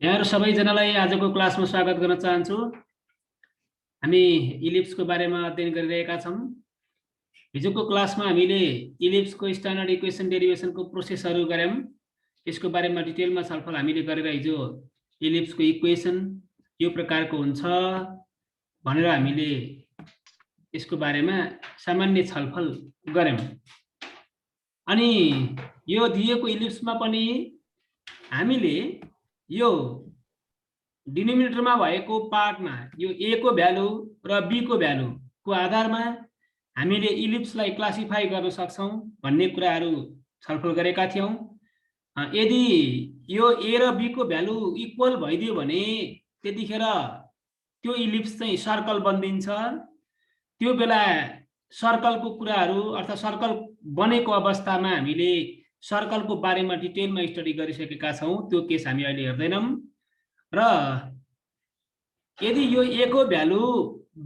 यहाँहरु सबैजनालाई आजको क्लासमा स्वागत गर्न चाहन्छु। हामी इलिप्सको बारेमा अध्ययन गरिरहेका छौं। हिजोको क्लासमा हामीले इलिप्सको स्ट्यान्डर्ड इक्वेसन डेरिभेसनको प्रोसेसहरु गर्यौं। यसको बारेमा डिटेलमा छलफल हामीले गरेर हिजो इलिप्सको इक्वेसन यो प्रकारको हुन्छ भनेर हामीले यसको बारेमा सामान्य छलफल गर्यौं। अनि यो दिएको इलिप्समा पनि हामीले यो डिनोमिनेटरमा भएको पार्टमा यो a को भ्यालु र b को भ्यालु को आधारमा हामीले इलिप्सलाई क्लासिफाई गर्न सक्छौं भन्ने कुराहरु छलफल गरेका थियौं। यदि यो a र b को भ्यालु इक्वल भइदियो भने त्यतिखेर त्यो इलिप्स चाहिँ सर्कल बन्दिन्छ। त्यो बेला सर्कलको कुराहरु अर्थात सर्कल बनेको अवस्थामा हामीले सर्कलको बारेमा डिटेलमा स्टडी गरिसकेका छौं। त्यो केस हामी अहिले हेर्दैनौं। र यदि यो a को भ्यालु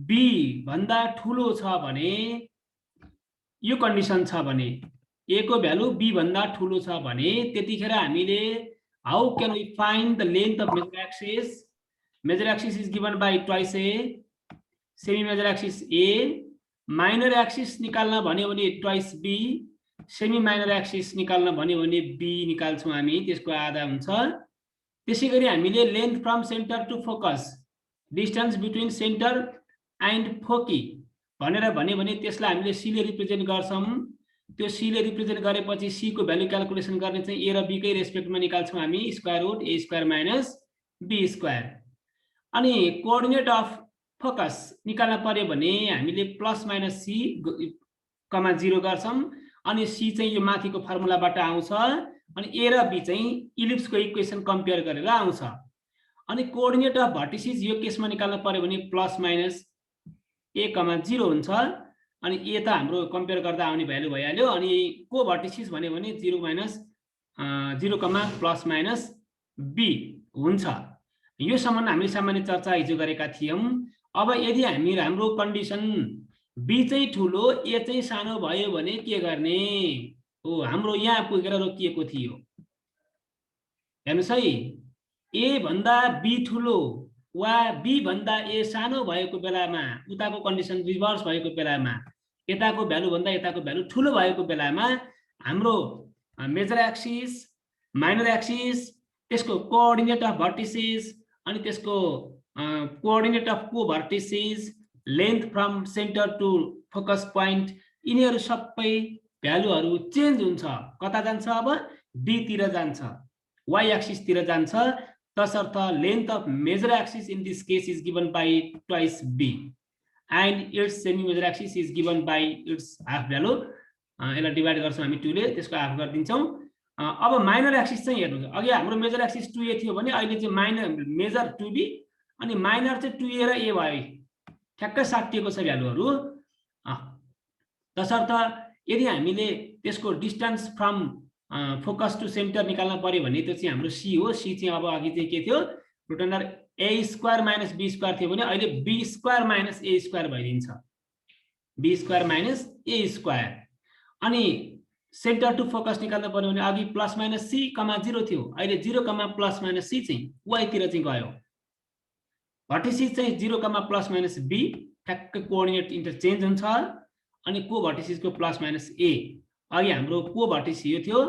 b भन्दा ठूलो छ भने यो कन्डिसन छ भने a को भ्यालु b भन्दा ठूलो छ भने त्यतिखेर हामीले how can we find the length of major axis. Major axis is given by twice a, semi major axis a, minor axis निकाल्न भन्यो भने twice b, semi minor axis निकाल्न भन्यो भने b निकाल्छौं हामी, त्यसको आधा हुन्छ। त्यसैगरी हामीले length from centre to focus, distance between centre and foci भनेर भन्यो भने त्यसलाई हामीले c ले रिप्रेजेन्ट गर्छौं। त्यो c ले रिप्रेजेन्ट गरेपछि c को भ्यालु क्याल्कुलेसन गर्ने चाहिँ a र b कै रेस्पेक्टमा निकाल्छौं हामी, square root a square minus b square. अनि कोअर्डिनेट अफ फोकस निकाल्न पर्यो भने हामीले प्लस माइनस c कमा 0 गर्छौं। अनि c चाहिँ यो माथिको फर्मुलाबाट आउँछ अनि a र b चाहिँ इलिप्सको इक्वेसन कम्पेयर गरेर आउँछ। अनि कोअर्डिनेट अफ भर्टिसेस यो केसमा निकाल्न पर्यो भने प्लस माइनस a कमा 0 हुन्छ। अनि a त हाम्रो कम्पेयर गर्दा आउने भ्यालु भइहाल्यो। अनि को भर्टिसेस भन्यो भने 0 minus 0 comma plus minus b हुन्छ। यो सम्म हामीले सामान्य चर्चा हिजो गरेका थियौं। अब यदि हामी हाम्रो कन्डिसन b चाहिँ ठूलो a चाहिँ सानो भयो भने के गर्ने हो, हाम्रो यहाँ पुगेर रोकिएको थियो। हेर्नुस् है, a भन्दा b ठूलो वा b भन्दा a सानो भएको बेलामा उताको कन्डिसन रिभर्स भएको बेलामा यताको भ्यालु भन्दा यताको भ्यालु ठूलो भएको बेलामा हाम्रो मेजर एक्सिस, माइनर एक्सिस, त्यसको कोअर्डिनेट अफ भर्टिसेस अनि त्यसको कोअर्डिनेट अफ को vertices, length from centre to focus point यिनीहरु सबै भ्यालुहरु चेन्ज हुन्छ। कता जान्छ, अब b तिर जान्छ, y एक्सिस तिर जान्छ। तसर्थ length of major axis in this case is given by twice b and its semi major axis is given by its half value. यसलाई डिभाइड गर्छौं हामी 2 ले, त्यसको हाफ गरिदिन्छौं। अब माइनर एक्सिस चाहिँ हेर्नुस्, अघि हाम्रो मेजर एक्सिस 2a थियो भने अहिले चाहिँ माइनर मेजर 2b अनि माइनर चाहिँ 2a र a भयो, ठ्याक्कै साटिएको छ भ्यालुहरु। तसर्थ यदि हामीले त्यसको distance from focus to centre निकाल्न पर्यो भने त्यो चाहिँ हाम्रो c हो। c चाहिँ अब अघि चाहिँ के थियो, root under a square minus b square थियो भने अहिले b square minus a square भइदिन्छ, b square minus a square. अनि सेन्टर टु फोकस निकाल्न पर्यो भने अघि प्लस माइनस c कमा 0 थियो, अहिले 0 कमा प्लस माइनस c चाहिँ y तिर चाहिँ गयो। भर्टिसेस चाहिँ 0 कमा प्लस माइनस b, ठ्याक्कै कोअर्डिनेट इन्टरचेन्ज हुन्छ। अनि को भर्टिसेसको प्लस माइनस a, अघि हाम्रो को भर्टिस यो थियो,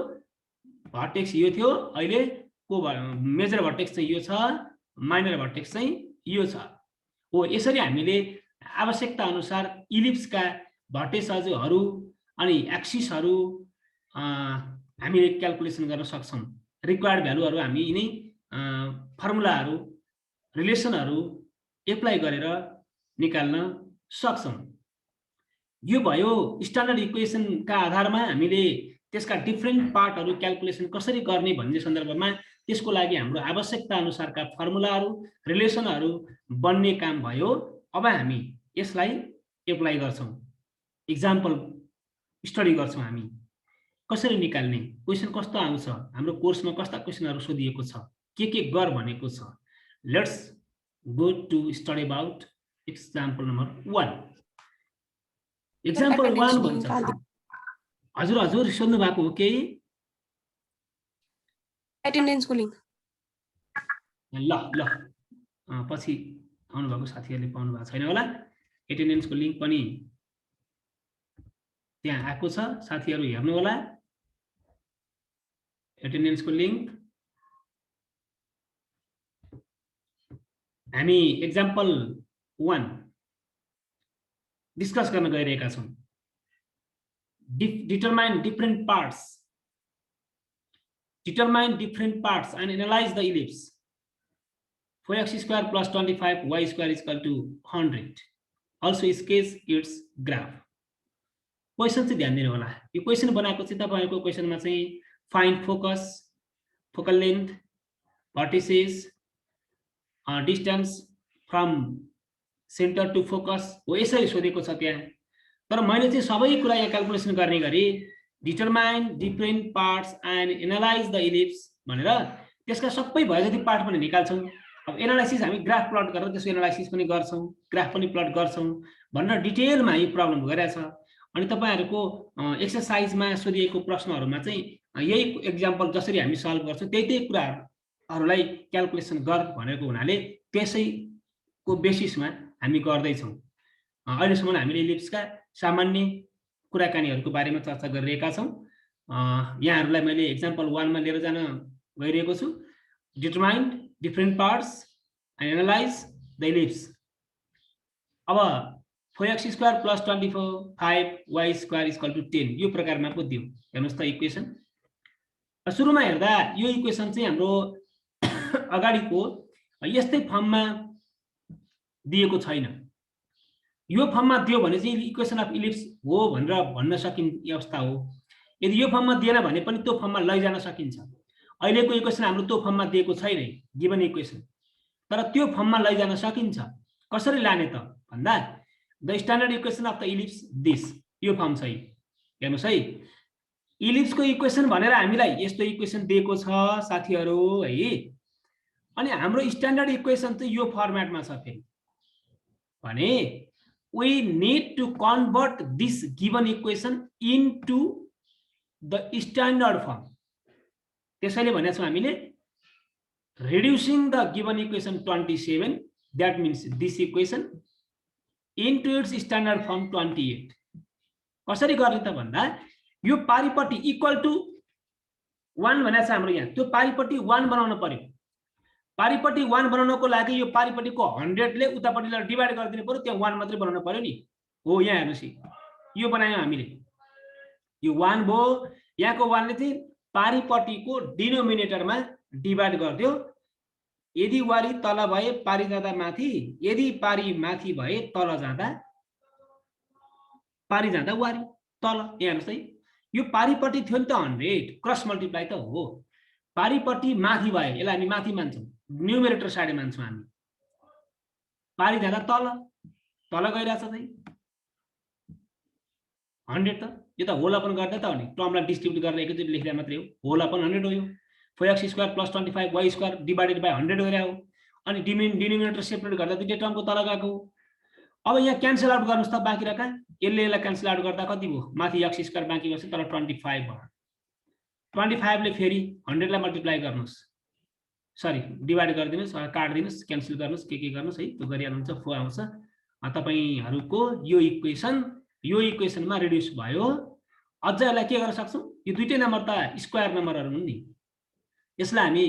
भर्टेक्स यो थियो, अहिले को मेजर भर्टेक्स चाहिँ यो छ, माइनर भर्टेक्स चाहिँ यो छ। हो, यसरी हामीले आवश्यकता अनुसार इलिप्सका भर्टेक्सहरु अनि एक्सिसहरु हामीले क्याल्कुलेसन गर्न सक्छौं। रिक्वायर्ड भ्यालुहरु हामी यिनै फर्मुलाहरु, रिलेसनहरु एप्लाई गरेर निकाल्न सक्छौं। यो भयो स्ट्यान्डर्ड इक्वेसनका आधारमा हामीले त्यसका डिफरेन्ट पार्टहरु क्याल्कुलेसन कसरी गर्ने भन्ने सन्दर्भमा त्यसको लागि हाम्रो आवश्यकता अनुसारका फर्मुलाहरु, रिलेसनहरु बन्ने काम भयो। अब हामी यसलाई एप्लाई गर्छौं, एक्जाम्पल स्टडी गर्छौं। हामी कसरी निकाल्ने, क्वेशन कस्तो आउँछ, हाम्रो कोर्समा कस्ता क्वेशनहरु सोधिएको छ, के गर भनेको छ। Let's go to study about example number 1। Example 1 भन्छ। हजुर सोध्नु भएको हो के? अटेन्डेन्सको लिंक ल ल पछि आउनुभएको साथीहरूले पाउनु भएको छैन होला। एटेन्डेन्सको लिङ्क पनि त्यहाँ आएको छ, साथीहरू हेर्नु होला एटेन्डेन्सको लिङ्क। हामी एक्जाम्पल 1 डिस्कस गर्न गइरहेका छौँ। Determine different parts and analyze the ellipse. 4x square plus 25 y square is equal to 100. Also sketch its graph. Question चाहिँ ध्यान दिनु होला। यो क्वेशन बनाएको चाहिँ तपाईहरुको क्वेशनमा चाहिँ find focus, focal length, vertices, distance from centre to focus हो, यसरी सोधेको छ त्यहाँ। तर मैले चाहिँ सबै कुरा यहाँ क्याल्कुलेसन गर्ने गरी determine different parts and analyse the ellipse भनेर त्यसका सबै भए जति पार्ट पनि निकाल्छौँ। अब एनालाइसिस हामी ग्राफ प्लट गरेर त्यसको एनालाइसिस पनि गर्छौँ, ग्राफ पनि प्लट गर्छौँ भनेर डिटेलमा यो प्रब्लम भइरहेछ। अनि तपाईहरुको एक्सरसाइजमा सोधिएको प्रश्नहरुमा चाहिँ यही एक्जाम्पल जसरी हामी सल्भ गर्छौँ त्यही कुराहरुलाई क्याल्कुलेसन गर भनेको हुनाले त्यसैको बेसिसमा हामी गर्दै छौँ। अहिलेसम्म हामीले इलिप्सका सामान्य कुराकानीहरुको बारेमा चर्चा गरिरहेका छौँ। यहाँहरुलाई मैले एक्जाम्पल 1 मा लिएर जान गइरहेको छु। Determine different parts and analyse the ellipse. अब 4x square plus 24 5 y square equal to 10 यो प्रकारमा पो दियो। हेर्नुस् त इक्वेसन। सुरुमा हेर्दा यो इक्वेसन चाहिँ हाम्रो अगाडिको यस्तै फर्ममा दिएको छैन। यो फर्ममा दियो भने चाहिँ इक्वेसन अफ इलिप्स हो भनेर भन्न सकिने अवस्था हो। यदि यो फर्ममा दिएन भने पनि त्यो फर्ममा लैजान सकिन्छ। अहिलेको इक्वेसन हाम्रो त्यो फर्ममा दिएको छैन गिवन इक्वेसन, तर त्यो फर्ममा लैजान सकिन्छ। कसरी लाने त भन्दा the standard equation of the ellipse this, यो फर्म छ। हेर्नुस् है, इलिप्सको इक्वेसन भनेर हामीलाई यस्तो इक्वेसन दिएको छ साथीहरु है। अनि हाम्रो स्ट्यान्डर्ड इक्वेसन चाहिँ यो फर्मेटमा छ। फेरि भने we need to convert this given equation into the standard form. त्यसैले भनेको छौं हामीले reducing the given equation 27, that means this equation, into its standard form 28. कसरी गर्ने त भन्दा यो पारिपट्टि इक्वल टु 1 भनेको छ हाम्रो यहाँ, त्यो पारिपट्टि 1 बनाउन पर्यो। पारिपट्टि 1 बनाउनको लागि यो पारिपट्टिको 100 ले उतापट्टिलाई डिभाइड गरिदिनु पर्यो, त्यहाँ 1 मात्रै बनाउन पर्यो नि। हो यहाँ हेर्नुस्, यो बनायौं हामीले, यो 1 भयो। यहाँको 1 ले चाहिँ पारिपट्टिको डिनोमिनेटरमा डिभाइड गर्दियो। यदि वारी तल भए पारी जाँदा माथि, यदि पारी माथि भए तल जाँदा पारी जाँदा वारी तल। यहाँ हेर्नुस् है, यो पारिपट्टि थियो नि त 100, क्रस मल्टिप्लाई त हो। पारिपट्टि माथि भए यसलाई हामी माथि मान्छौं, न्युमेरेटर साइड मान्छौं हामी। पारी जाँदा तल, तल गइरहेछ चाहिँ 100 त। यो त होल अपन गर्दा त हो नि, टर्मलाई डिस्ट्रिब्युट गरेर एकैचोटि लेख्दा मात्रै हो। होल अपन 100 हो। यो 4x square plus 25 y square divided by 100 गइरहेको हो। अनि डिनोमिनेटर सेपरेट गर्दा दुईटै टर्मको तल गएको हो। अब यहाँ क्यान्सल आउट गर्नुस् त बाँकी रहेका, यसलाई क्यान्सल आउट गर्दा कति भयो? माथि x स्क्वायर बाँकी बस्यो, तर 25 भयो। 25 ले फेरि 100 लाई मल्टिप्लाई गर्नुस्, सरी डिवाइड गरिदिनुस्, काट दिनुस्, क्यान्सल गर्नुस्, के गर्नुस् है, त्यो गरिहाल्नुहुन्छ। 4 आउँछ। तपाईहरुको यो इक्वेसनमा रिड्युस भयो। अझ यसलाई के गर्न सक्छौं? यो दुईटै नम्बर त स्क्वायर नम्बरहरु हुन् नि। यसलाई हामी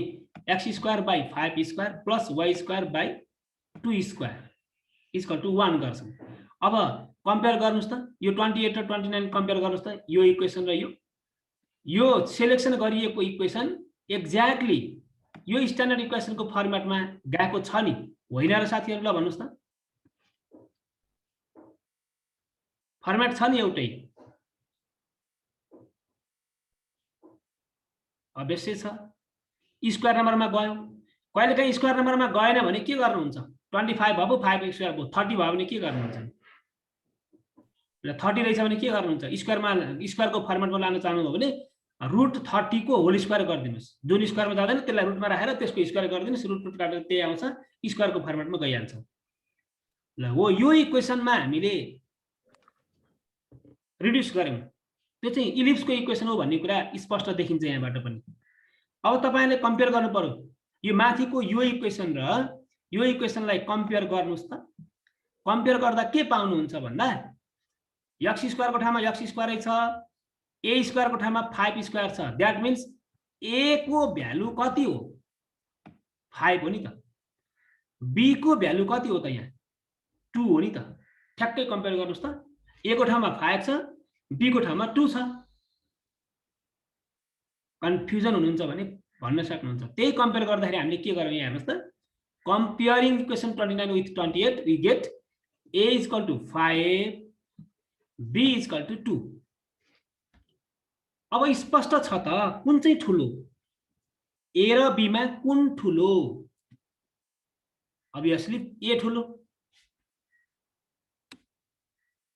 x square by 5 square plus y square by 2 square equal to 1 गर्छौं। अब कम्पेयर गर्नुस् त, यो 28 र 29 कम्पेयर गर्नुस् त, यो इक्वेसन र यो सिलेक्सन गरिएको इक्वेसन एक्ज्याक्टली यो स्ट्यान्डर्ड इक्वेसनको फर्मेटमा गएको छ नि होइन र साथीहरु? ल भन्नुस् त, फर्मेट छ नि एउटै? अवश्य छ। स्क्वायर नम्बरमा गयो, कहिलेकाहीँ स्क्वायर नम्बरमा गएन भने के गर्नुहुन्छ? 25 भयो, 5 स्क्वायर भयो, 30 भयो भने के गर्नुहुन्छ? 30 रहेछ भने के गर्नुहुन्छ? स्क्वायरको फर्मेटमा लान चाहनुभयो भने रुट 30 को होल स्क्वायर गरिदिनुस्। जुन स्क्वायरमा जाँदैन त्यसलाई रुटमा राखेर त्यसको स्क्वायर गरिदिनुस्, रुट काटेर त्यही आउँछ, स्क्वायरको फर्मेटमा गइहाल्छ। ल हो, यो इक्वेसनमा हामीले रिड्युस गर्यौं, त्यो चाहिँ इलिप्सको इक्वेसन हो भन्ने कुरा स्पष्ट देखिन्छ यहाँबाट पनि। अब तपाईले कम्पेयर गर्नु पर्यो यो माथिको यो इक्वेसन र यो इक्वेसनलाई कम्पेयर गर्नुस् त। कम्पेयर गर्दा के पाउनुहुन्छ भन्दा x स्क्वायर को ठाउँमा x स्क्वायर छ, a स्क्वायर को ठाउँमा 5 स्क्वायर छ। दैट मीन्स a को भ्यालु कति हो? 5 हो नि त। b को भ्यालु कति हो त? यहाँ 2 हो नि त। ठ्याक्कै कम्पेयर गर्नुस् त। a को ठाउँमा 5 छ, b को ठाउँमा 2 छ। कन्फ्युजन हुनुहुन्छ भने भन्न सक्नुहुन्छ। त्यही कम्पेयर गर्दाखेरि हामीले के गर्यौं यहाँ हेर्नुस् त। Comparing equation 29 with 28, we get a is equal to 5, b is equal to 2. अब स्पष्ट छ त कुन चाहिँ ठुलो? a र b मा कुन ठुलो? obviously a ठुलो।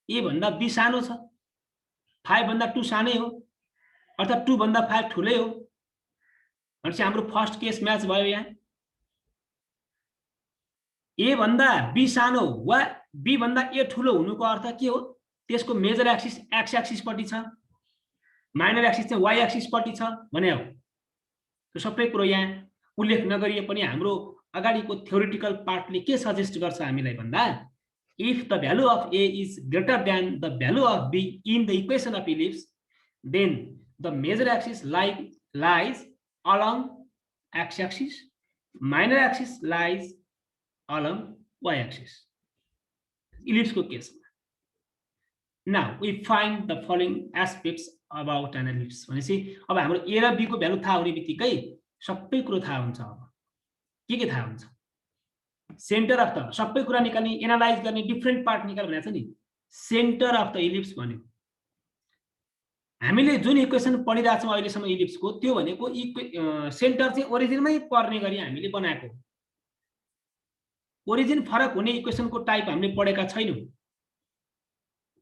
a भन्दा b सानो छ, 5 भन्दा 2 सानै हो, अर्थात् 2 भन्दा 5 ठुलै हो। भनेपछि हाम्रो फर्स्ट केस म्याच भयो। यहाँ a भन्दा b सानो वा b भन्दा a ठुलो हुनुको अर्थ के हो? त्यसको मेजर एक्सिस x एक्सिस पट्टि छ, माइनर एक्सिस चाहिँ y एक्सिस पट्टि छ भने हो। त्यो सबै कुरो यहाँ उल्लेख नगरिए पनि हाम्रो अगाडिको थ्योरेटिकल पार्टले के सजेस्ट गर्छ हामीलाई भन्दा if the value of a is greater than the value of b in the equation of ellipse, then the major axis lies along x axis, minor axis lies along y axis. Ellipse को case में। Now we find the following aspects about an ellipse. भनेपछि अब हाम्रो a र b को value थाहा हुने बित्तिकै सबै कुरो थाहा हुन्छ। अब के थाहा हुन्छ? सेन्टर अफ द सबै कुरा निकाल्ने, एनालाइज गर्ने, डिफरेन्ट पार्ट निकाल भनेको छ नि। सेन्टर अफ द इलिप्स भन्यो। हामीले जुन इक्वेसन पढिरहेको छौँ अहिलेसम्म इलिप्सको, त्यो भनेको सेन्टर चाहिँ ओरिजिनमै पर्ने गरी हामीले बनाएको। ओरिजिन फरक हुने इक्वेसनको टाइप हामीले पढेका छैनौँ।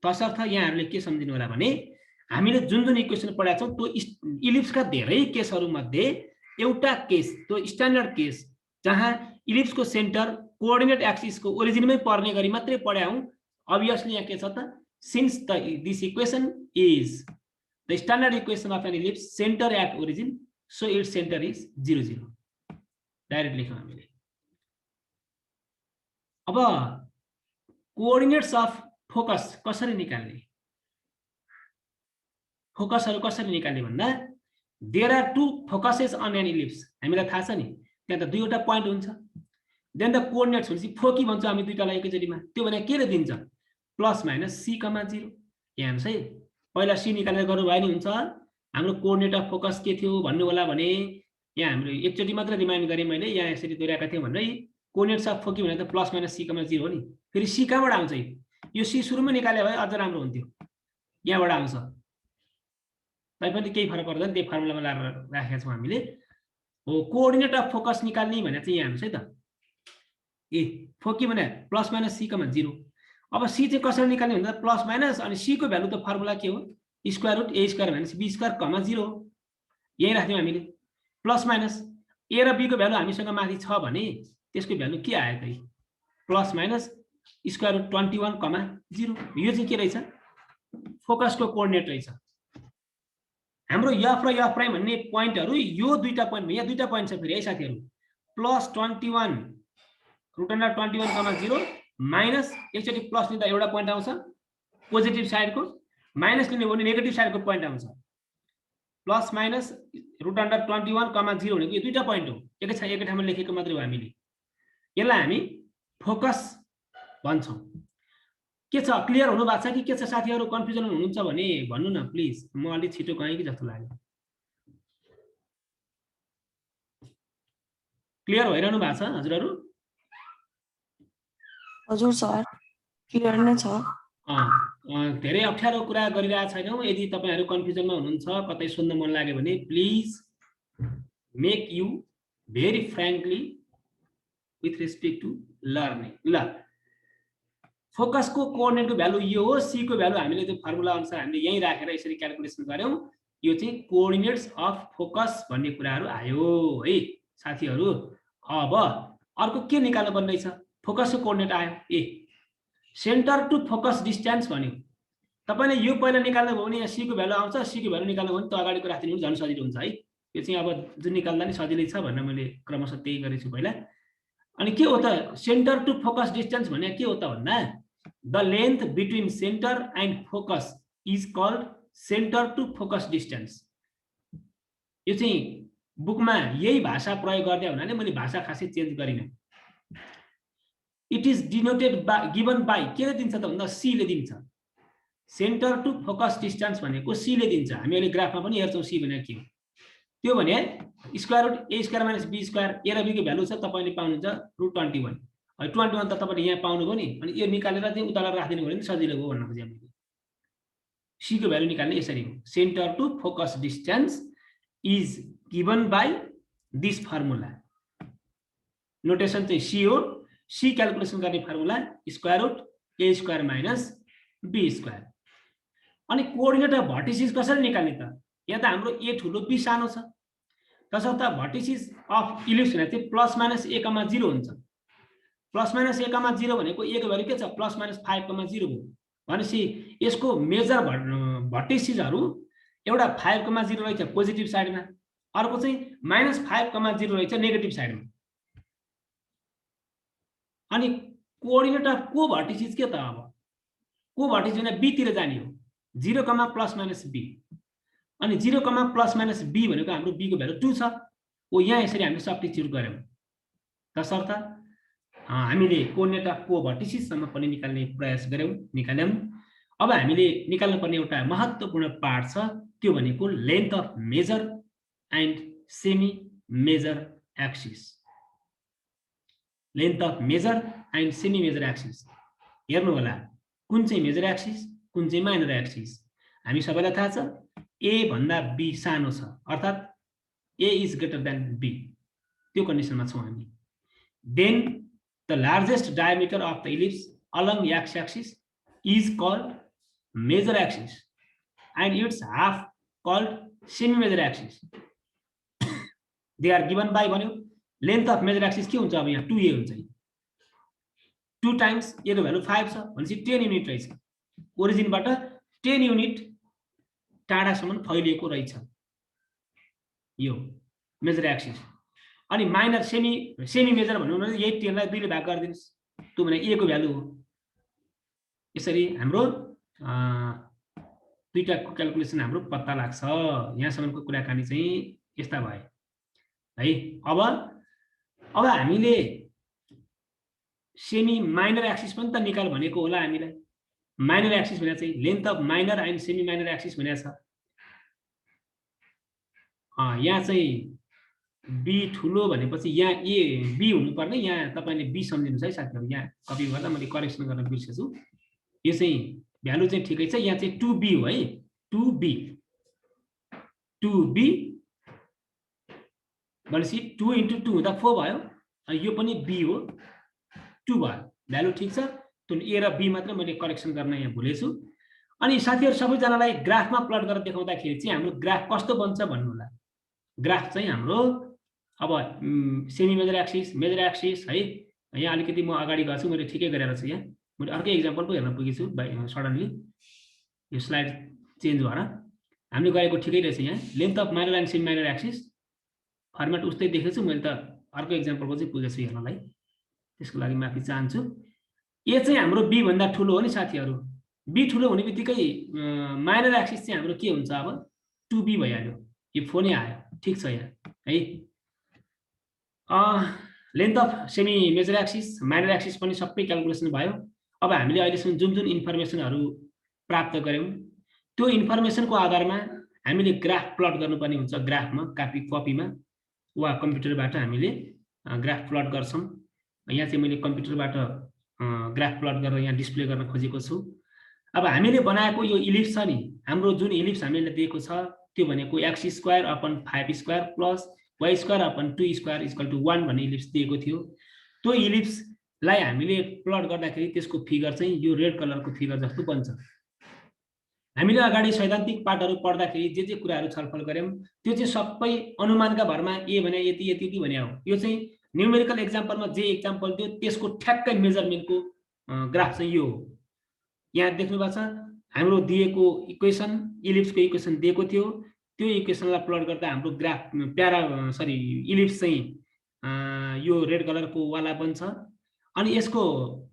तसर्थ यहाँहरूले के सम्झिनु होला भने हामीले जुन जुन इक्वेसन पढेका छौँ त्यो इलिप्सका धेरै केसहरू मध्ये एउटा केस, त्यो स्ट्यान्डर्ड केस जहाँ इलिप्सको सेन्टर कोअर्डिनेट एक्सिसको ओरिजिनमै पर्ने गरी मात्रै पढ्या हौं। obviously यहाँ के छ त, since this equation is the standard equation of an ellipse center at origin, so its center is 0 0। Direct लेखौं हामीले। अब कोअर्डिनेट्स अफ फोकस कसरी निकाल्ने? फोकसहरु कसरी निकाल्ने भन्दा there are two focuses on an ellipse. हामीलाई थाहा छ नि त्यहाँ त दुईवटा पोइन्ट हुन्छ। देन द कोअर्डिनेट्स भनेपछि फोकी भन्छौं हामी दुईटालाई एकैचोटीमा। त्यो भने केले दिन्छ? Plus minus c, 0। यहाँ हेर्नुस् है, पहिला c निकालेर गर्नु भयो नि हुन्छ। हाम्रो कोअर्डिनेट अफ फोकस के थियो भन्नु होला भने यहाँ हाम्रो एकचोटी मात्र रिमाइन्ड गरे मैले, यहाँ यसरी दोहोर्याएका थियौं भन्दै कोअर्डिनेट्स अफ फोकी भने त प्लस माइनस c, 0 हो नि। फेरि c कहाँबाट आउँछ? यो c सुरुमा निकाले भए अझ राम्रो हुन्थ्यो। यहाँबाट आउँछ। तैपनि केही फरक पर्दैन, त्यही फर्मुलामा लाएर राखेका छौं हामीले। हो कोअर्डिनेट अफ फोकस निकाल्ने भने चाहिँ यहाँ हेर्नुस् है त। ए फोकी भने प्लस माइनस c, 0। अब c चाहिँ कसरी निकाल्ने भन्दा प्लस माइनस अनि c को भ्यालु त फर्मुला के हो? Square root a square minus b square, 0 हो। यही राख्यौं हामीले। प्लस माइनस a र b को भ्यालु हामीसँग माथि छ भने त्यसको भ्यालु के आयो त? Plus minus square root 21, 0। यो चाहिँ के रहेछ? फोकसको कोअर्डिनेट रहेछ। हाम्रो f र f प्राइम भन्ने पोइन्टहरु यो दुईटा पोइन्ट, यहाँ दुईटा पोइन्ट छ फेरि है साथीहरु। प्लस 21 रुट अन्डर 21, 0 माइनस एकचोटी प्लस लिँदा एउटा पोइन्ट आउँछ पोजिटिभ साइडको, माइनस लिने भने नेगेटिभ साइडको पोइन्ट आउँछ। प्लस माइनस रुट अन्डर 21, 0 भनेको यो दुईटा पोइन्ट हो। एकै ठाउँमा लेखेको मात्रै हो हामीले। यसलाई हामी फोकस भन्छौं। के छ, क्लियर हुनु भएको छ कि के छ साथीहरु? कन्फ्युजन हुनुहुन्छ भने भन्नु न प्लिज। म अलि छिटो गएँ कि जस्तो लाग्यो। क्लियर भइरहनु भएको छ हजुरहरु? हजुर सर, क्लियर नै छ। धेरै अप्ठ्यारो कुरा गरिरहेको छैनौं। यदि तपाईहरु कन्फ्युजनमा हुनुहुन्छ, कतै सुन्न मन लाग्यो भने please make you very frankly with respect to learning. ल फोकस को कोअर्डिनेट को भ्यालु यो हो। c को भ्यालु हामीले त्यो फर्मुला अनुसार हामीले यही राखेर यसरी क्याल्कुलेसन गर्यौं। यो चाहिँ कोअर्डिनेट्स अफ फोकस भन्ने कुराहरु आयो है साथीहरु। अब अर्को के निकाल्नु पर्ने छ? फोकस को कोअर्डिनेट आयो। ए सेन्टर टु फोकस डिस्टेन्स भन्यो। तपाईले यो पहिला निकाल्नु भयो भने यहाँ c को भ्यालु आउँछ। c को भ्यालु निकाल्नु भयो भने त अगाडिको राख्दिनु झन् सजिलो हुन्छ है। यो चाहिँ अब जुन निकाल्दा नि सजिलै छ भनेर मैले क्रमशः त्यही गरेको छु पहिला। अनि के हो त सेन्टर टु फोकस डिस्टेन्स भने के हो त भन्दा the length between centre and focus is called centre to focus distance. यो चाहिँ बुकमा यही भाषा प्रयोग गर्दै हुनाले मैले भाषा खासै चेन्ज गरिनँ। It is denoted by given by के दिन्छ त भन्दा सी ले दिन्छ। सेन्टर टु फोकस डिस्टेन्स भनेको सी ले दिन्छ। हामी अहिले ग्राफमा पनि हेर्छौँ सी भनेको के हो। त्यो भने square root A square minus B square A र बी को भ्यालु छ तपाईले पाउनुहुन्छ √21। 21 त तपाईले यहाँ पाउनुभयो नि, अनि यो निकालेर चाहिँ उता राखिदिनु भयो भने सजिलो हो भन्न खोजेँ मैले। सी को भ्यालु निकाल्ने यसरी हो। Centre to focus distance is given by this formula. Notation चाहिँ सी हो। सी क्याल्कुलेसन गर्ने formula square root A square minus B square. अनि कोअर्डिनेट अफ भर्टिसिस कसरी निकाल्ने त? यहाँ त हाम्रो ए ठुलो बी सानो छ, तसर्थ भर्टिसिस अफ इलिप्स भने चाहिँ प्लस माइनस ए कमा 0 हुन्छ। प्लस माइनस ए कमा 0 भनेको ए को भ्यालु के छ प्लस माइनस 5 कमा 0 हो। भनेपछि यसको मेजर भर्टिसिसहरु एउटा 5 कमा 0 रहेछ पोजिटिभ साइडमा, अर्को चाहिँ माइनस 5 कमा 0 रहेछ नेगेटिभ साइडमा। अनि कोअर्डिनेट अफ को भर्टिसिस के त? अब को भर्टिसिस भने बी तिर जाने हो। 0 कमा प्लस माइनस बी। अनि 0 कमा प्लस माइनस बी भनेको हाम्रो बी को भ्यालु 2 छ। ओ यहाँ यसरी हामीले सब्स्टिट्युट गर्यौं। तसर्थ हामीले कोअर्डिनेट अफ को भर्टिसिस सम्म पनि निकाल्ने प्रयास गर्यौं, निकाल्यौं। अब हामीले निकाल्नु पर्ने एउटा महत्त्वपूर्ण पार्ट छ, त्यो भनेको length of major and semi major axis. Length of major and semi major axis हेर्नु होला, कुन चाहिँ मेजर एक्सिस कुन चाहिँ माइनर एक्सिस। हामी सबैलाई थाहा छ ए भन्दा बी सानो छ, अर्थात A is greater than B. त्यो कन्डिसनमा छौं हामी। Then the largest diameter of the ellipse along X axis is called major axis and its half called semi major axis. They are given by भन्यो length of major axis के हुन्छ? अब यहाँ 2a हुन्छ। 2 टाइम्स a को value 5 छ भनेपछि 10 unit रहेछ। ओरिजिनबाट 10 युनिट टाढासम्म फैलिएको रहेछ यो मेजर एक्सिस। अनि माइनर सेमी मेजर भन्नु भने यही 10 लाई 2 ले भाग गरिदिनुस्, त्यो भने a को भ्यालु हो। यसरी हाम्रो दुईटा क्याल्कुलेसन हाम्रो पत्ता लाग्छ। यहाँसम्मको कुराकानी चाहिँ यस्ता भए है। अब हामीले सेमी माइनर एक्सिस पनि त निकाल भनेको होला हामीलाई। माइनर एक्सिस भने चाहिँ length of minor and semi minor axis भनेको छ। यहाँ चाहिँ बी ठुलो भनेपछि यहाँ ए बी हुनुपर्ने, यहाँ तपाईले बी सम्झिनुस् है साथीहरु। यहाँ कपी गर्दा मैले करेक्सन गर्न बिर्सेछु। यो चाहिँ भ्यालु चाहिँ ठिकै छ। यहाँ चाहिँ 2b हो है। 2b भनेपछि 2 × 2 हुँदा 4 भयो। अनि यो पनि b हो, 2 भयो। भ्यालु ठिक छ। त्यो a र b मात्र मैले करेक्सन गर्न यहाँ भुलेछु। अनि साथीहरु सबैजनालाई ग्राफमा प्लट गरेर देखाउँदाखेरि चाहिँ हाम्रो ग्राफ कस्तो बन्छ भन्नु होला। ग्राफ चाहिँ हाम्रो अब सेमी मेजर एक्सिस है। यहाँ अलिकति म अगाडि गर्छु, मैले ठिकै गरेर छु। यहाँ मैले अर्कै एक्जाम्पल पो हेर्न पुगेछु सडनली, यो स्लाइड चेन्ज भएर। हामीले गएको ठिकै रहेछ। यहाँ length of minor and semi minor axis format उस्तै देखेछु मैले त। अर्को एक्जाम्पलको चाहिँ पुगेछु हेर्नलाई, त्यसको लागि माफी चाहन्छु। ए चाहिँ हाम्रो बी भन्दा ठुलो हो नि साथीहरु। बी ठुलो हुने बित्तिकै माइनर एक्सिस चाहिँ हाम्रो के हुन्छ? अब 2b भइहाल्यो। यो फोनै आयो, ठीक छ यहाँ है। Length of semi major axis minor axis पनि सबै क्याल्कुलेसन भयो। अब हामीले अहिलेसम्म जुन जुन इन्फर्मेसनहरु प्राप्त गर्यौं त्यो इन्फर्मेसनको आधारमा हामीले ग्राफ प्लट गर्नुपर्ने हुन्छ। ग्राफमा कपीमा वा कम्प्युटरबाट हामीले ग्राफ प्लट गर्छौं। यहाँ चाहिँ मैले कम्प्युटरबाट ग्राफ प्लट गरेर यहाँ डिस्प्ले गर्न खोजेको छु। अब हामीले बनाएको यो इलिप्स छ नि, हाम्रो जुन इलिप्स हामीले दिएको छ त्यो भनेको x² upon 5² plus y² upon 2² equal to 1 भन्ने इलिप्स दिएको थियो। त्यो इलिप्सलाई हामीले प्लट गर्दाखेरि त्यसको फिगर चाहिँ यो रेड कलरको फिगर जस्तो बन्छ। हामीले अगाडि सैद्धान्तिक पाठहरु पढ्दाखेरि जे कुराहरु छलफल गर्यौं त्यो चाहिँ सबै अनुमानका भरमा ए भने यति भने हो। यो चाहिँ न्यूमेरिकल एक्जाम्पलमा जे एक्जाम्पल दियो त्यसको ठ्याक्कै मेजरमेन्टको ग्राफ चाहिँ यो हो। यहाँ देख्नु भएको छ हाम्रो दिएको इक्वेसन, इलिप्सको इक्वेसन दिएको थियो। त्यो इक्वेसनलाई प्लट गर्दा हाम्रो ग्राफ इलिप्स चाहिँ यो रेड कलरको वाला बन्छ। अनि यसको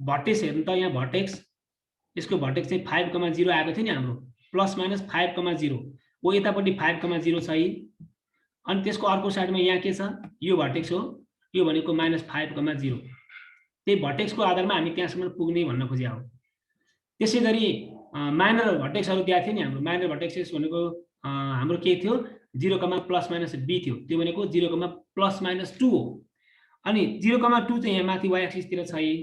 भर्टेक्स हेर्नु त, यहाँ भर्टेक्स, यसको भर्टेक्स चाहिँ 5,0 आएको थियो नि हाम्रो, प्लस माइनस 5,0 हो, यतापट्टि 5,0 छ है। अनि त्यसको अर्को साइडमा यहाँ के छ, यो भर्टेक्स हो, यो भनेको -5,0। त्यही भर्टेक्सको आधारमा हामी त्यहाँसम्म पुग्ने भन्न खोजे हो। त्यसै गरी माइनर भर्टेक्सहरू दिएको थियो नि हाम्रो, माइनर भर्टेक्सेस भनेको हाम्रो के थियो, 0,+-b थियो, त्यो भनेको 0,+-2 हो। अनि 0,2 चाहिँ यहाँ माथि y एक्सिसतिर छ है,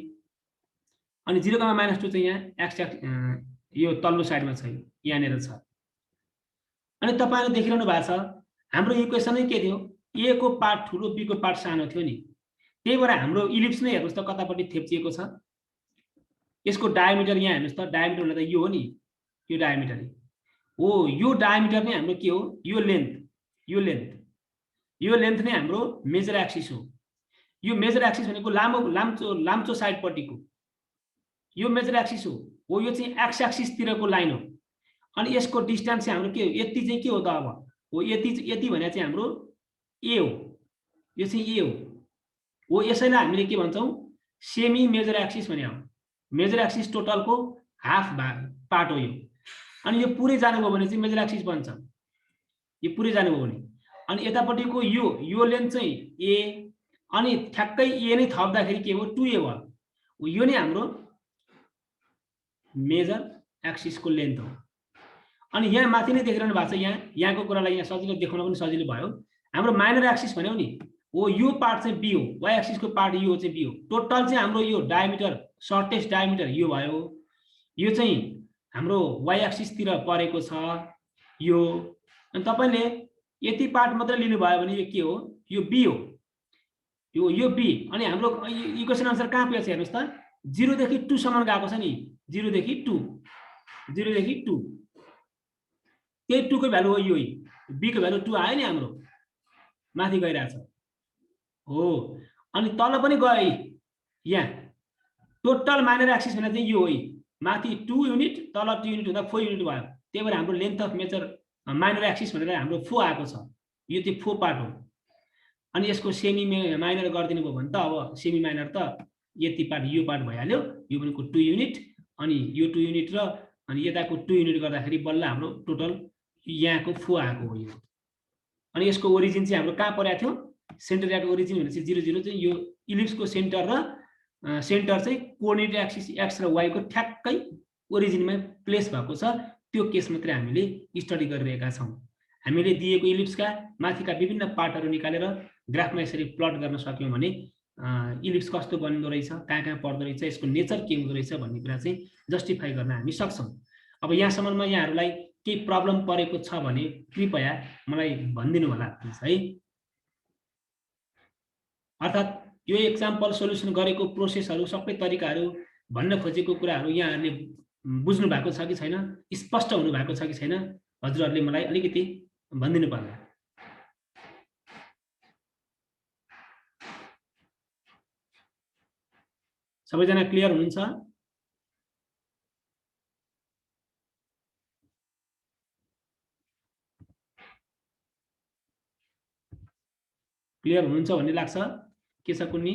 अनि 0,-2 चाहिँ यहाँ x यो तल्लो साइडमा छ, यहाँनिर छ। अनि तपाईहरु देखिरहनु भएको छ हाम्रो इक्वेसनै के थियो, a को पार्ट ठुलो b को पार्ट सानो थियो नि, त्यही भएर हाम्रो इलिप्स नै हेर्नुस् त कतापट्टि थेप्चिएको छ। यसको डायमिटर यहाँ हेर्नुस् त, डायमिटर भन्दा त यो हो नि, यो डायमिटर हो, यो डायमिटर नै हाम्रो के हो, यो लेन्थ, यो लेन्थ नै हाम्रो मेजर एक्सिस हो। यो मेजर एक्सिस भनेको लाम्चो साइडपट्टिको यो मेजर एक्सिस हो, यो चाहिँ एक्स एक्सिस तिरको लाइन हो। अनि यसको डिस्टेन्स चाहिँ हाम्रो के हो, यति चाहिँ के हो त, अब हो यति भने चाहिँ हाम्रो ए हो, यो चाहिँ ए हो। यसैलाई हामीले के भन्छौँ, सेमी मेजर एक्सिस भने हो। मेजर एक्सिस टोटलको हाफ पार्ट हो यो। अनि यो पुरै जानुभयो भने चाहिँ मेजर एक्सिस बन्छ, यो पुरै जानुभयो भने। अनि यतापट्टिको यो लेन्थ चाहिँ ए, अनि ठ्याक्कै ए नै थप्दाखेरि के हो, 2a भयो। यो नै हाम्रो मेजर एक्सिसको लेन्थ हो। अनि यहाँ माथि नै देखिरहनु भएको छ, यहाँको कुरालाई यहाँ सजिलो देखाउन पनि सजिलो भयो। हाम्रो माइनर एक्सिस भन्यो नि, यो पार्ट चाहिँ बी हो, y एक्सिसको पार्ट यो चाहिँ बी हो। टोटल चाहिँ हाम्रो यो डायमिटर, सर्टेस्ट डायमिटर यो भयो। यो चाहिँ हाम्रो y एक्सिसतिर परेको छ यो। अनि तपाईले यति पार्ट मात्र लिनुभयो भने यो के हो, यो बी हो, यो बी। अनि हाम्रो इक्वेसन अनुसार कहाँ पुगेछ हेर्नुस् त, 0 देखि 2 सम्म गएको छ नि, 0 देखि 2, त्यही 2 को भ्यालु हो, यो बी को भ्यालु 2 आयो नि हाम्रो, माथि गइरहेछ हो। अनि तल पनि गयो, यहाँ टोटल माइनर एक्सिस भने चाहिँ यो हो, माथि 2 युनिट, तल 2 युनिट हुँदा 4 युनिट भयो। त्यही भएर हाम्रो length of major minor axis भनेर हाम्रो 4 आएको छ, यो चाहिँ 4 पार्ट हो। अनि यसको सेमी माइनर गरिदिनु भयो भने त अब सेमी माइनर त यति पार्ट, यो पार्ट भइहाल्यो, यो भनेको 2 युनिट, अनि यो 2 युनिट र अनि यताको 2 युनिट गर्दाखेरि बल्ल हाम्रो टोटल यहाँको 4 आएको हो यो। अनि यसको ओरिजिन चाहिँ हाम्रो कहाँ परेको थियो, सेन्टर याको ओरिजिन भनेपछि 0 0 चाहिँ यो इलिप्सको सेन्टर र सेन्टर चाहिँ कोअर्डिनेट एक्सिस एक्स र वाई को ठ्याक्कै ओरिजिनमा प्लेस भएको छ। त्यो केस मात्रै हामीले स्टडी गरिरहेका छौँ। हामीले दिएको इलिप्सका माथिका विभिन्न पार्टहरू निकालेर ग्राफमा यसरी प्लट गर्न सक्यौँ भने इलिप्स कस्तो बन्दो रहेछ, कहाँ कहाँ पर्दो रहेछ, यसको नेचर के हुँदो रहेछ भन्ने कुरा चाहिँ जस्टिफाई गर्न हामी सक्छौँ। अब यहाँसम्ममा यहाँहरूलाई केही प्रब्लम परेको छ भने कृपया मलाई भनिदिनु होला प्लिज है। अर्थात् यो एक्जाम्पल सोल्युसन गरेको प्रोसेसहरू सबै तरिकाहरू भन्न खोजेको कुराहरू यहाँहरूले बुझ्नु भएको छ कि छैन, स्पष्ट हुनु भएको छ कि छैन, हजुरहरूले मलाई अलिकति भनिदिनु पर्ला। सबैजना क्लियर हुनुहुन्छ? क्लियर हुनुहुन्छ भन्ने लाग्छ। के छ कुन्नी,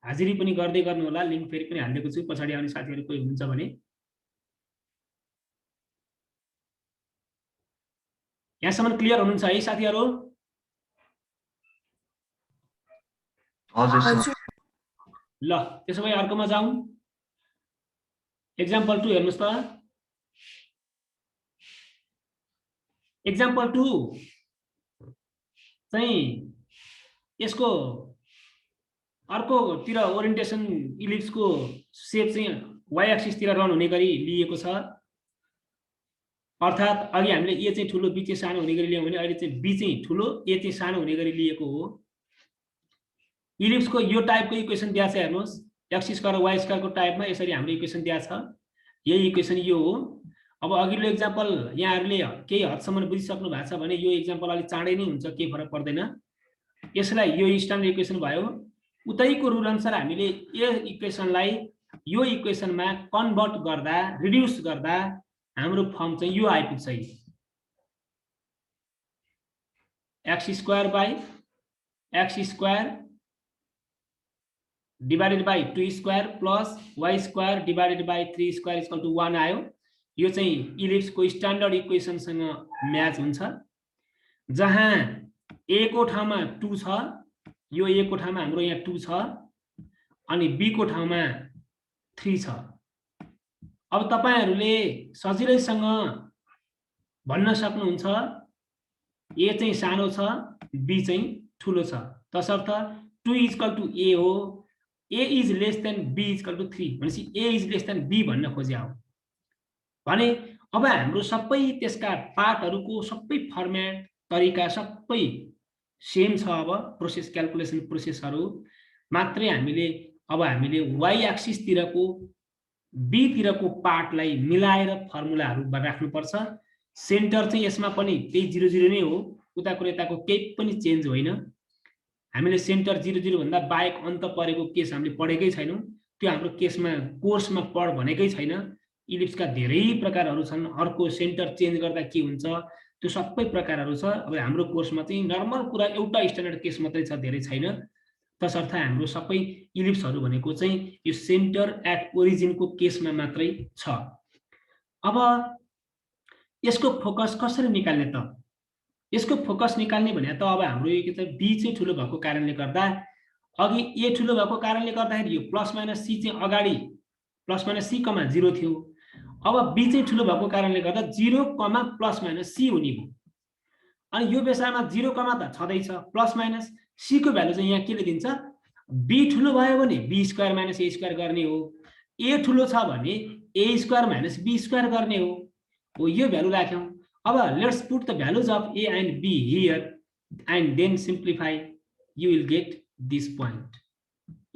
हाजिरी पनि गर्दै गर्नु होला, लिंक फेरि पनि हालिदिएको छु, पछाडि आउने साथीहरू कोही हुनुहुन्छ भने। यहाँसम्म क्लियर हुनुहुन्छ है साथीहरू? ल त्यसो भए अर्कोमा जाउँ। एक्जाम्पल 2 हेर्नुस् त। एक्जाम्पल 2 चाहिँ यसको अर्कोतिर ओरिएन्टेसन इलिप्सको सेप चाहिँ वाई एक्सिसतिर रन हुने गरी लिएको छ। अर्थात् अघि हामीले ए चाहिँ ठुलो बी चाहिँ सानो हुने गरी लियौँ भने अहिले चाहिँ बी चाहिँ ठुलो ए चाहिँ सानो हुने गरी लिएको हो। इलिप्सको यो टाइपको इक्वेसन दिएको छ हेर्नुहोस्, एक्स स्क्वायर वाई स्क्वायरको टाइपमा यसरी हाम्रो इक्वेसन दिएको छ। यही इक्वेसन यो हो। अब अघिल्लो एक्जाम्पल यहाँहरूले केही हदसम्म बुझिसक्नु भएको छ भने यो एक्जाम्पल अलिक चाँडै नै हुन्छ, केही फरक पर्दैन। यसलाई यो स्ट्यान्डर्ड इक्वेसन भयो। उतैको रुल अनुसार हामीले यो इक्वेसनलाई यो इक्वेसनमा कन्भर्ट गर्दा, रिड्युस गर्दा हाम्रो फर्म चाहिँ यो आइपुग्छ। X square by X square divided by 2 square plus Y square divided by 3 square equal to 1 आयो। यो चाहिँ इलिप्सको स्ट्यान्डर्ड इक्वेसनसँग म्याच हुन्छ, जहाँ ए को ठाउँमा 2 छ, यो ए को ठाउँमा हाम्रो यहाँ 2 छ अनि बी को ठाउँमा 3 छ। अब तपाईहरुले सजिलैसँग भन्न सक्नुहुन्छ ए चाहिँ सानो छ, बी चाहिँ ठुलो छ, तसर्थ 2 इक्वल टु ए हो, A is less than B equal to 3 भनेपछि A is less than B भन्न खोजे हो भने अब हाम्रो सबै त्यसका पार्टहरुको सबै फर्मेट तरिका सबै सेम छ। अब प्रोसेस क्याल्कुलेसन प्रोसेसहरु मात्रै हामीले वाई एक्सिस तिरको बी तिरको पार्टलाई मिलाएर फर्मुलाहरु राख्नुपर्छ। सेन्टर चाहिँ यसमा पनि त्यही 0 0 नै हो, उताको यताको केही पनि चेन्ज होइन। हामीले सेन्टर 0 0 भन्दा बाहेक अन्त परेको केस हामीले पढेकै छैनौं, त्यो हाम्रो केसमा कोर्समा पढ भनेकै छैन। इलिप्सका धेरै प्रकारहरु छन्, अर्को सेन्टर चेन्ज गर्दा के हुन्छ त्यो सबै प्रकारहरु छ। अब हाम्रो कोर्समा चाहिँ नर्मल कुरा एउटा स्ट्यान्डर्ड केस मात्रै छ, धेरै छैन। तसर्थ हाम्रो सबै इलिप्सहरु भनेको चाहिँ यो सेन्टर एट ओरिजिनको केसमा मात्रै छ। अब यसको फोकस कसरी निकाल्ने त? यसको फोकस निकाल्ने भने त अब हाम्रो यो के त बी चाहिँ ठुलो भएको कारणले गर्दा अघि ए ठुलो भएको कारणले गर्दाखेरि यो प्लस माइनस सी चाहिँ अगाडि प्लस माइनस सी कमा 0 थियो। अब बी चाहिँ ठुलो भएको कारणले गर्दा 0 कमा प्लस माइनस सी हुने भयो। अनि यो बेसामा 0 कमा त छदैछ, प्लस माइनस सी को भ्यालु चाहिँ यहाँ केले दिन्छ? बी ठुलो भयो भने B square minus A square गर्ने हो, ए ठुलो छ भने A square minus B square गर्ने हो। यो भ्यालु राख्यौं। अब let's put the values of A and B here and then simplify, you will get this point.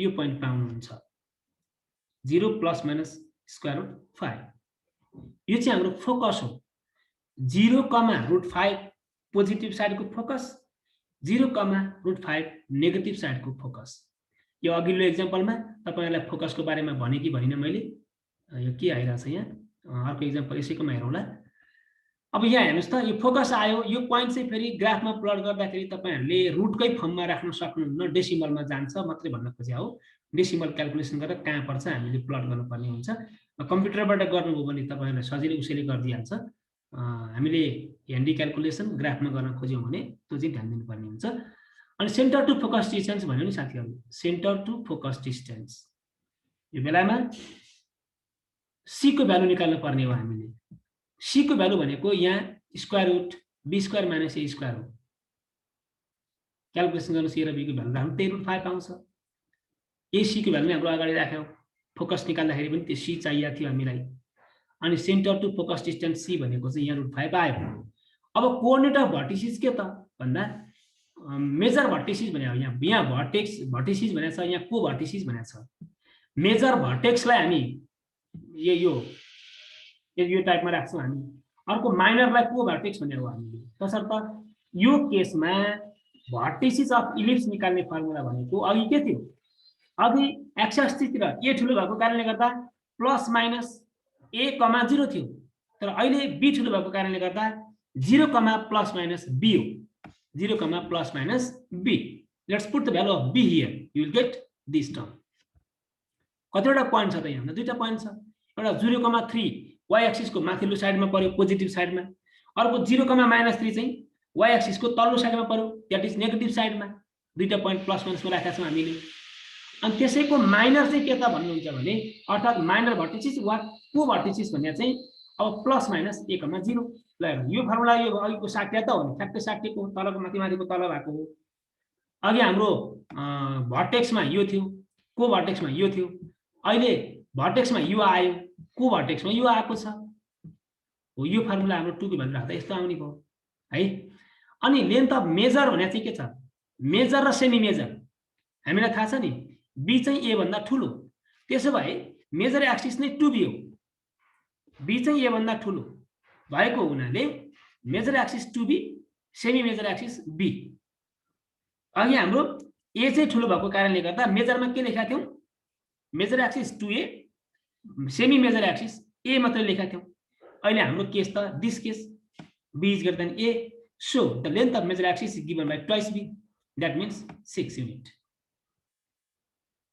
यो पोइन्ट पाउनुहुन्छ 0 प्लस माइनस स्क्वायर रुट 5। यो चाहिँ हाम्रो फोकस हो। 0 कमा रुट 5 पोजिटिभ साइडको फोकस, 0 कमा रुट 5 नेगेटिभ साइडको फोकस। यो अघिल्लो एक्जाम्पलमा तपाईहरुलाई फोकसको बारेमा भने कि भनिन मैले? यो के आइरा छ यहाँ? अर्को एक्जाम्पल यसैकोमा हेरौँला। अब यहाँ हेर्नुस् त, यो फोकस आयो। यो पोइन्ट चाहिँ फेरि ग्राफमा प्लट गर्दाखेरि तपाईहरुले रुटकै फर्ममा राख्न सक्नुहुन्न, डेसिमलमा जान्छ मात्रै भन्न खोजे हो। डेसिमल क्याल्कुलेसन गरेर कहाँ पर्छ हामीले प्लट गर्नुपर्ने हुन्छ। कम्प्युटरबाट गर्नुभयो भने तपाईहरुलाई सजिलै उसैले गर्दिहाल्छ। हामीले ह्यान्डी क्याल्कुलेसन ग्राफमा गर्न खोज्यौं भने त्यो चाहिँ ध्यान दिनुपर्ने हुन्छ। अनि सेन्टर टु फोकस डिस्टेन्स भन्यो नि साथीहरु, सेन्टर टु फोकस डिस्टेन्स यो बेलामा सी को भ्यालु निकाल्नु पर्ने हो हामीले। सी को भ्यालु भनेको यहाँ square root B square minus A square हो। क्याल्कुलेसन गर्नु सी र बी को भ्यालु राख्नु, त्यही रुट 5 आउँछ। ए सी को भ्यालु हाम्रो अगाडि राख्यौं, फोकस निकाल्दाखेरि पनि त्यो सी चाहिएको थियो हामीलाई। अनि centre to focus distance C भनेको चाहिँ यहाँ रुट 5 आयो। अब कोअर्डिनेट अफ भर्टिसिस के त भन्दा मेजर भर्टिसिस भने यहाँ भर्टिसिस भनेको छ, यहाँ को भर्टिसिस भनेको छ। मेजर भर्टेक्सलाई हामी यो टाइपमा राख्छौं हामी। अर्को माइनरलाई को भर्टेक्स भनेको हो हामीले। तसर्थ यो केसमा भर्टिसिस अफ इलिप्स निकाल्ने फर्मुला भनेको अघि के थियो? अघि एक्स एक्सिसतिर ए ठुलो भएको कारणले गर्दा प्लस माइनस ए कमा 0 थियो, तर अहिले बी ठुलो भएको कारणले गर्दा 0 कमा प्लस माइनस बी हो। 0 comma plus minus B. Let's put the value of B here, you will get this term. कतिवटा पोइन्ट छ त यहाँ? दुईटा पोइन्ट छ। एउटा 0,3 वाई एक्सिसको माथिल्लो साइडमा पर्यो पोजिटिभ साइडमा, अर्को 0,-3 चाहिँ वाई एक्सिसको तल्लो साइडमा पर्यो, द्याट इज नेगेटिभ साइडमा। दुईटा पोइन्ट प्लस माइनसमा राखेका छौं हामीले। अनि त्यसैको माइनर चाहिँ के त भन्नुहुन्छ भने अर्थात् माइनर भर्टिसिस वा को भर्टिसिस भन्ने चाहिँ अब प्लस माइनस 1,0। ल यो फर्मुला यो अघिको 60 त हो नि, ठ्याक्कै 60 को तलको माथिको तल भएको हो। अघि हाम्रो भर्टेक्समा यो थियो, को भर्टेक्समा यो थियो, अहिले भर्टेक्समा यो आयो, को भर्टेक्समा यो आएको छ हो। यो फर्मुला हाम्रो 2 को भ्यालु राख्दा यस्तो आउने भयो है। अनि लेन्थ अफ मेजर भने चाहिँ के छ? मेजर र सेमी मेजर हामीलाई थाहा छ नि, बी चाहिँ ए भन्दा ठुलो, त्यसो भए मेजर एक्सिस नै 2b हो। बी चाहिँ ए भन्दा ठुलो भएको हुनाले major axis 2b, semi major axis b। अघि हाम्रो ए चाहिँ ठुलो भएको कारणले गर्दा मेजरमा के लेखेका थियौं? Major axis 2a, semi major axis a मात्र लेखेका थियौं। अहिले हाम्रो केस त this case b is greater than a, So the length of major axis is given by twice b. That means 6 unit.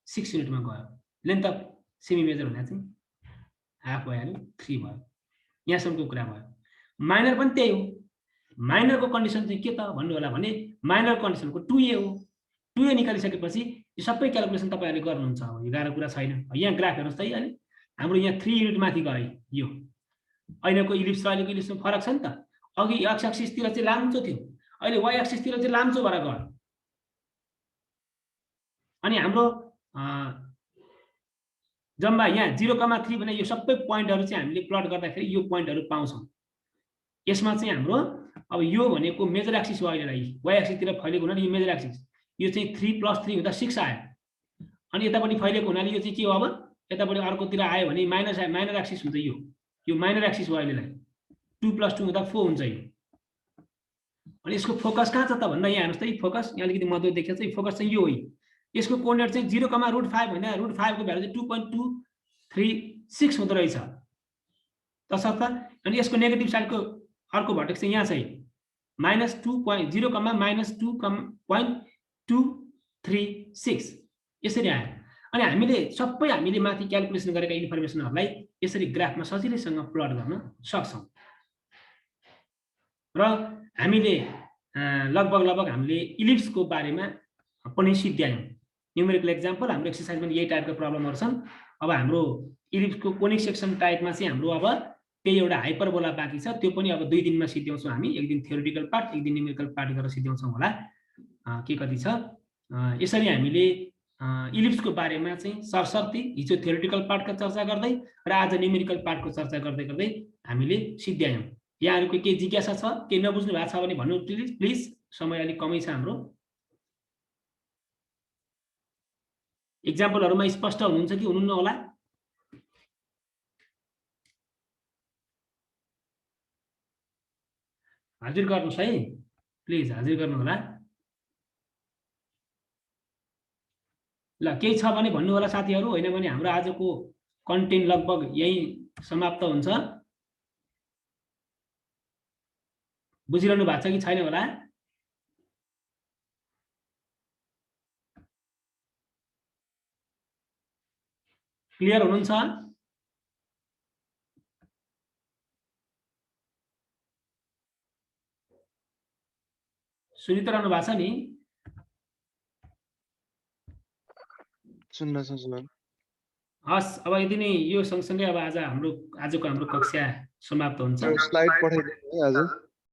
6 unit मा गयो. Length of semi major भन्दा चाहिँ हाफ भयो 3 भयो. यहाँसम्मको कुरा भयो. माइनर पनि त्यही हो. माइनरको कन्डिसन चाहिँ के त भन्नु होला भने माइनर कन्डिसनको 2a हो. 2a निकालिसकेपछि यो सबै क्याल्कुलेसन तपाईहरुले गर्नुहुन्छ. अब यो गाह्रो कुरा छैन. यहाँ ग्राफ हेर्नुस् त है. हाम्रो यहाँ 3 युनिट माथि गयो यो. अहिलेको इलिप्स र अहिलेको इलिप्समा फरक छ नि त. अघि x एक्सिस तिर चाहिँ लाम्चो थियो. अहिले y एक्सिस तिर चाहिँ लाम्चो भएर गयो. अनि हाम्रो जम्मा यहाँ 0,3 भने यो सबै पोइन्टहरु चाहिँ हामीले प्लट गर्दाखेरि यो पोइन्टहरु पाउँछौं. यसमा चाहिँ हाम्रो अब यो भनेको मेजर एक्सिस हो. अहिलेलाई y एक्सिस तिर फैलेको हुनाले यो मेजर एक्सिस यो चाहिँ 3 + 3 हुँदा 6 आयो. अनि यतापटि फैलेको हुनाले यो चाहिँ के हो अब यतापटि अर्कोतिर आयो भने माइनस माइनर एक्सिस हुन्छ. यो माइनर एक्सिस हो. अहिलेलाई 2 + 2 हुँदा 4 हुन्छ यो. अनि यसको फोकस कहाँ छ त भन्दा यहाँ हेर्नुस् त. यो फोकस यहाँ अलिकति मध्य देखिन्छ. यो फोकस चाहिँ यो हो. यसको कोअर्डिनेट चाहिँ 0,√5 भन्दा √5 को भ्यालु चाहिँ 2.236 हुँदो रहेछ. तसर्थ अनि यसको नेगेटिभ साइडको अर्को भर्टेक्स चाहिँ यहाँ छ -2.36 यसरी आयो. अनि हामीले माथि क्याल्कुलेसन गरेका इन्फर्मेसनहरुलाई यसरी ग्राफमा सजिलैसँग प्लट गर्न सक्छौं. र हामीले लगभग हामीले इलिप्सको बारेमा पनि सिद्ध्यायौं. न्यूमेरिकल एक्जाम्पल हाम्रो एक्सरसाइजमा यही टाइपको प्रब्लमहरु छन्. अब हाम्रो इलिप्सको कोनिक सेक्सन टाइपमा चाहिँ हाम्रो अब त्यही एउटा हाइपरबोला बाँकी छ. त्यो पनि अब 2 दिनमा सिद्ध्याउँछौं हामी. एक दिन थ्योरेटिकल पार्ट, एक दिन न्यूमेरिकल पार्ट गरेर सिद्ध्याउँछौं होला. के कति छ. यसरी हामीले इलिप्सको बारेमा चाहिँ सरसर्ती हिजो थ्योरेटिकल पार्टको चर्चा गर्दै र आज न्यूमेरिकल पार्टको चर्चा गर्दै गर्दै हामीले सिद्ध्यायौं. यहाँहरुको के जिज्ञासा छ, के नबुझ्नु भएको छ भने भन्नु प्लिज. समय अलि कमै छ हाम्रो. एक्जाम्पलहरुमा स्पष्ट हुनुहुन्छ कि हुनुहुन्न होला? हाजिर गर्नुस् है. प्लिज हाजिर गर्नु होला. ल केही छ भने भन्नु होला साथीहरु. हैन भने हाम्रो आजको कन्टेन्ट लगभग यही समाप्त हुन्छ. बुझिरहनु भएको छ कि छैन होला? क्लियर हुनुहुन्छ? सुनिरहनु भएको छ नि? सुन्दैछु सर. हस्, अब यदि नै यो सँगसँगै अब आजको हाम्रो कक्षा समाप्त हुन्छ. स्लाइड पठाइदिनु है आज.